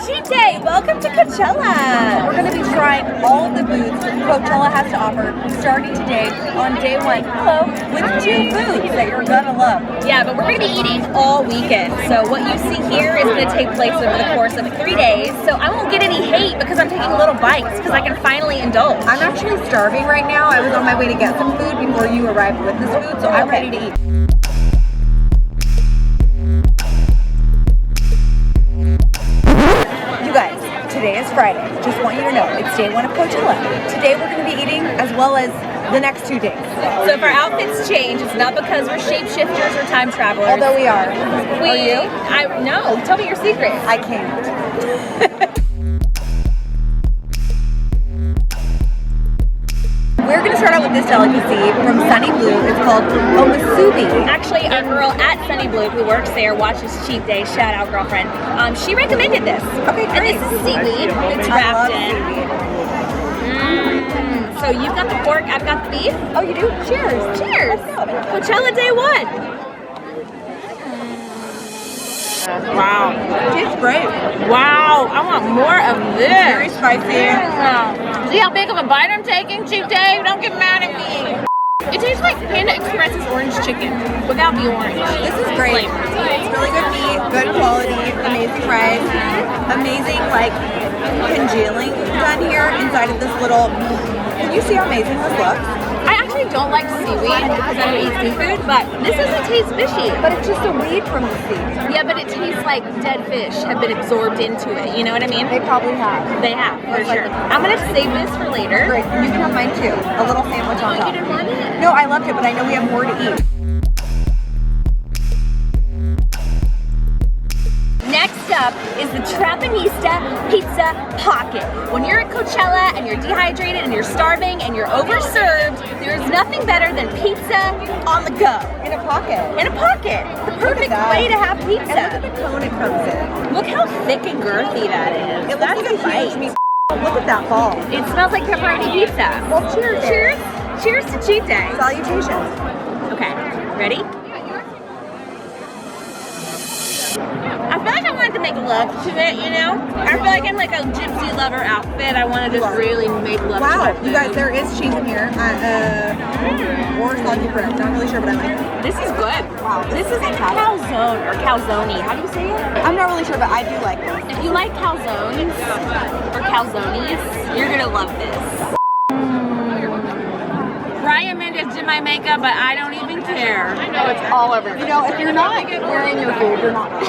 cheat day! Welcome to Coachella! We're going to be trying all of the foods Coachella has to offer starting today on day one. Hello! With 2 foods that you're going to love. Yeah, but we're going to be eating all weekend. So what you see here is going to take place over the course of 3 days. So I won't get any hate because I'm taking little bites because I can finally indulge. I'm actually starving right now. I was on my way to get some food before you arrived with this food, so I'm ready to eat. Today is Friday. Just want you to know, it's day 1 of Coachella. Today we're going to be eating as well as the next 2 days. So if our outfits change, it's not because we're shapeshifters or time travelers. Although we are. Are you? No, tell me your secret. I can't. We're going to start out with this delicacy from Sunny Blue. It's called Omusubi. Actually, a girl at Sunny Blue who works there, watches Cheat Day, shout out girlfriend, she recommended this. Okay, great. And this is seaweed. It's wrapped in. So you've got the pork, I've got the beef. Oh, you do? Cheers. Cheers. Coachella day 1. Wow. It tastes great. Wow, I want more of this. Very spicy. See how big of a bite I'm taking, Cheat Day? Don't get mad at me. It tastes like Panda Express's orange chicken without the orange. This is great. It's really good meat, good quality, amazing rice, amazing congealing done here inside of this little. Can you see how amazing this looks? I actually don't like seaweed because I don't eat seafood, but this doesn't taste fishy. But it's just a weed from the sea. Yeah, but it tastes like dead fish have been absorbed into it. You know what I mean? They probably have. They have, for sure. I'm going to save this for later. Great. You can have mine too. A little sandwich on top. You didn't want it? No, I loved it, but I know we have more to eat. Next up is the Trapizzino Pizza Pocket. When you're at Coachella and you're dehydrated and you're starving and you're overserved, there's nothing better than pizza on the go. In a pocket. In a pocket. The perfect way to have pizza. And look at the cone it comes in. Look how thick and girthy that is. It looks like a huge meat. Look at that ball. It smells like pepperoni pizza. Well, cheers. Cheers. Cheers to Cheat Day. Salutations. Okay, ready? I feel like I wanted to make love to it, you know? I feel like in like a gypsy lover outfit, I want to just really make love to it. Wow, you guys, there is cheese in here. Or salty bread. Not really sure, but I like it. This is good. Wow. This is like calzone or calzone. How do you say it? I'm not really sure, but I do like this. If you like calzones or calzones, you're gonna love this. Ryan Mendes did my makeup, but I don't even care. I know it's all over. You know, if you're not wearing your food, you're not.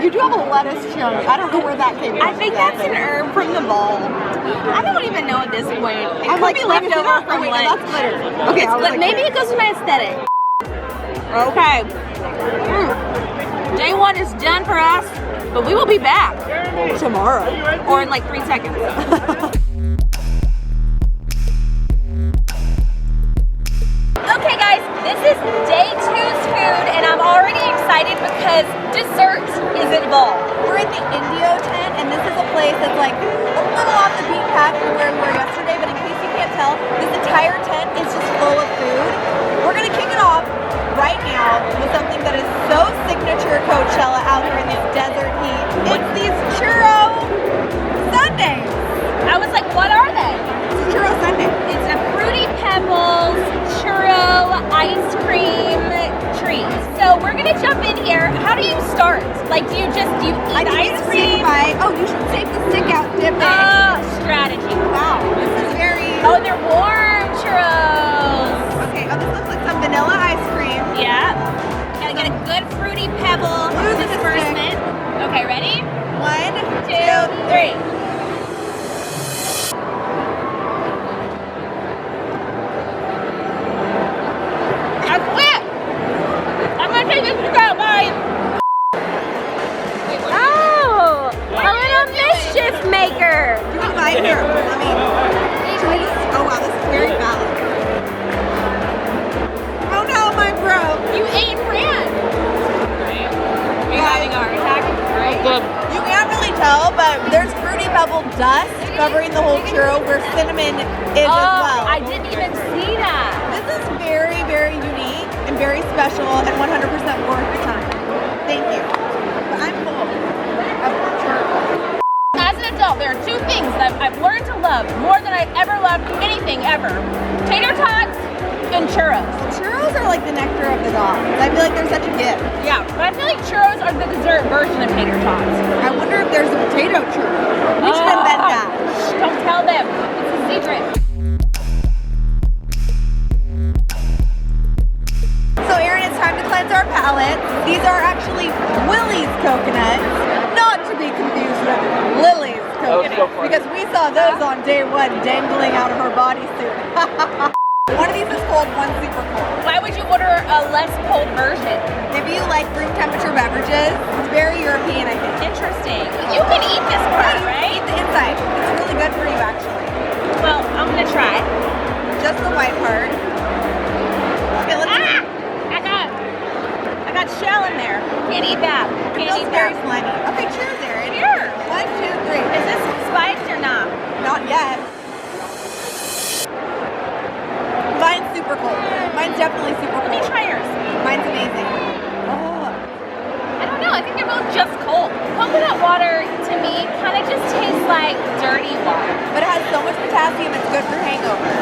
You do have a lettuce chunk. I don't know where that came from. I think that's an herb from the ball. I don't even know at this point. It could be left over from lunch. That's glitter. Okay, but maybe it goes with my aesthetic. Okay. Day 1 is done for us, but we will be back tomorrow or in like 3 seconds. Okay guys, this is day 2's food and I'm already excited because dessert is involved. We're in the Indio tent and this is a place that's like a little off the beaten path from where we were yesterday, but in case you can't tell, this entire tent is just full of food. We're gonna kick it off right now with something that is so signature Coachella out here in this desert heat. It's these Churro Sundaes. I was like, what are they? It's a Churro Sundae. It's a Fruity Pebbles churro ice cream treat. So we're gonna jump in here. How do you start? Like, do you eat ice cream? Oh, you should take the stick out, dip it. Oh, strategy. Wow, this is very. Oh, they're warm churros. Okay. Oh, this looks like some vanilla ice cream. Yeah. Gotta get a good fruity pebble disbursement. Okay, ready? 1, 2, 3. Maker. You want to buy it here? Oh wow, this is very valid. Oh no, mine broke. You ate and ran. Right. Are you having a heart attack? Right. Good. You can't really tell, but there's Fruity Pebble dust covering the whole churro where cinnamon is as well. I didn't even see that. This is very, very unique and very special and 100% worth the time. Thank you. But I'm full of churro. out, there are two things that I've learned to love more than I've ever loved anything ever. Tater tots and churros. Churros are like the nectar of the gods. I feel like they're such a gift. Yeah, but I feel like churros are the dessert version of tater tots. I wonder if there's a potato churro. We should invent that. Don't tell them. It's a secret. So Erin, it's time to cleanse our palates. These are actually WILLY'S coconuts, not to be confused with Lily's coconuts, because we saw those on day one dangling out of her bodysuit. One of these is cold, one's super cold. Why would you order a less cold version? Maybe you like room temperature beverages. It's very European, I think. Interesting. You can eat this part, right? Eat the inside. It's really good for you, actually. Well, I'm gonna try. Just the white part. Okay, let's I got shell in there. Can't eat that. Can't eat very that. slimy. Okay, cheers, Erin. Cheers. 1, 2, 3. Is this spiced or not? Not yet. Mine's super cold. Mine's definitely super cold. Let me try yours. Mine's amazing. Oh. I don't know. I think they're both just cold. Coconut water, to me, kind of just tastes like dirty water. But it has so much potassium, it's good for hangovers.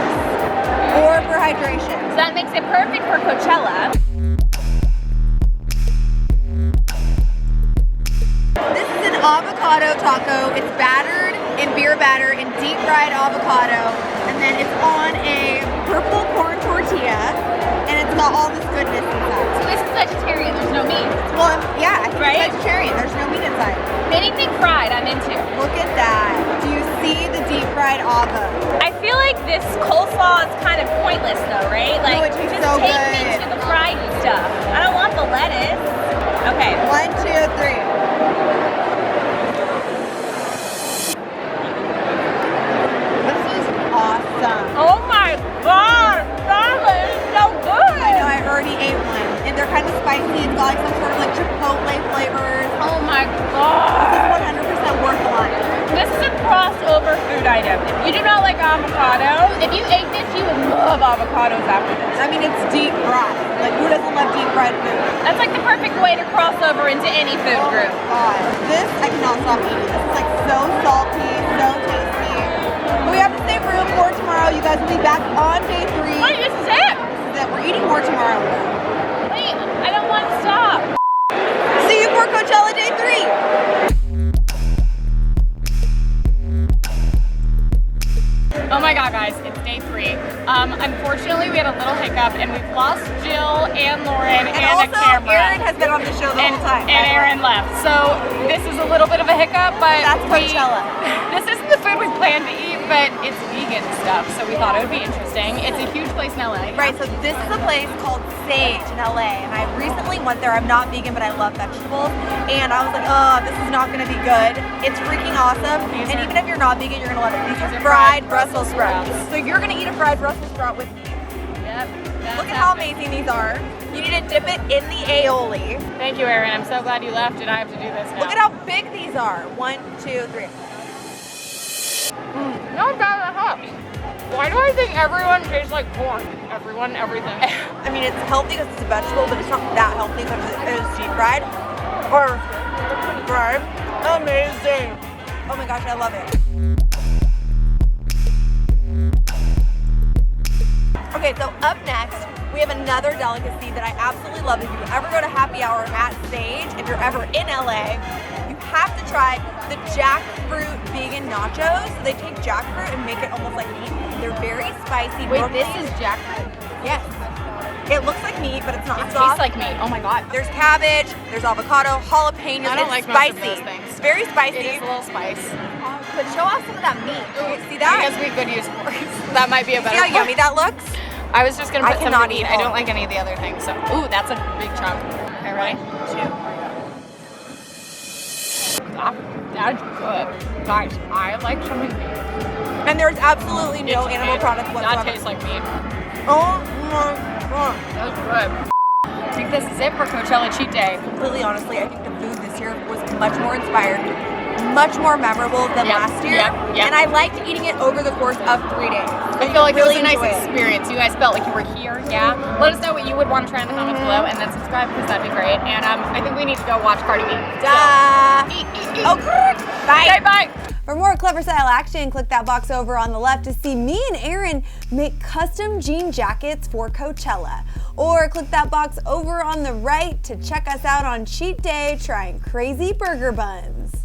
Or for hydration. So that makes it perfect for Coachella. This is an avocado taco. It's battered in beer batter in deep fried avocado. And then it's on a purple corn tortilla. And it's got all this goodness inside. So this is vegetarian. There's no meat. Well, yeah, I think Right? it's vegetarian. There's no meat inside. Anything fried, I'm into. Look at that. Do you see the deep fried avo? I feel like this coleslaw is kind of pointless though, right? Like, it tastes just so take me good. to the fried stuff. I don't want the lettuce. Okay. 1, 2, 3. This is awesome. Oh my god, that is so good. I know, I already ate one. And they're kind of spicy. It's got like some sort of like chipotle flavors. Oh my This god. is 100% worth the line. This is a crossover food item. If you do not like avocado, if you ate this, you would love avocados after this. I mean, it's deep fried. Like, who doesn't love deep fried food? That's like the perfect way to cross over into any food group. God, this I cannot stop eating. This is like so salty, so tasty. But we have to save room for tomorrow. You guys will be back on day 3. Wait, this is it? That we're eating more tomorrow. Wait, I don't want to stop. See you for Coachella day 3. Oh my god, guys, it's day 3. Unfortunately, we had a little hiccup and we've lost Jill and Lauren and a also, camera. Erin has been on the show the whole time. And Erin left. So this is a little bit of a hiccup, but That's Coachella. This isn't the food we planned to eat, but it's vegan stuff, so we thought it would be interesting. It's a huge place in LA. Right, so this is a place called Sage in LA, and I recently went there. I'm not vegan, but I love vegetables, and I was like, oh, this is not gonna be good. It's freaking awesome, and even if you're not vegan, you're gonna love it. These are fried Brussels sprouts. So you're gonna eat a fried Brussels sprout with me. Yep. Look at how amazing these are. You need to dip it in the aioli. Thank you, Erin. I'm so glad you left and I have to do this now. Look at how big these are. 1, 2, 3. No bad at all. Why do I think everyone tastes like corn? Everyone, everything. I mean, it's healthy because it's a vegetable, but it's not that healthy because it is deep fried. Or fried. Amazing. Oh my gosh, I love it. Okay, so up next, we have another delicacy that I absolutely love. If you ever go to happy hour at Sage, if you're ever in LA, you have to try the Jackfruit vegan nachos. So they take jackfruit and make it almost like meat. They're very spicy. Wait, brocoli. this is jackfruit. Yes. It looks like meat, but it's not. It soft. tastes like meat. Oh my god. There's cabbage, there's avocado, jalapenos. I don't it's like most spicy. of those things. It's very spicy. It is a little spice. But show off some of that meat. See I that? guess we could use forks. That might be a better See how yummy that looks? I was just gonna I put some cannot in eat meat. I all. don't like any of the other things. So, ooh, that's a big chunk. Okay, ready? 2. That's good. Guys, I like something meat. And there's absolutely no It's animal made. products whatsoever. That tastes like meat. Oh my god. That's good. I think this is it for Coachella Cheat Day. Completely honestly, I think the food this year was much more inspired, much more memorable than Yep, last year. yep, yep. And I liked eating it over the course of 3 days. I feel like really it was a nice enjoy it. experience. You guys felt like you were here, yeah? Let us know what you would want to try in the comments below, and then subscribe because that'd be great. And I think we need to go watch Cardi B. Duh. So, Oh, bye. Okay, bye. For more Clevver style action, click that box over on the left to see me and Aaron make custom jean jackets for Coachella. Or click that box over on the right to check us out on cheat day trying crazy burger buns.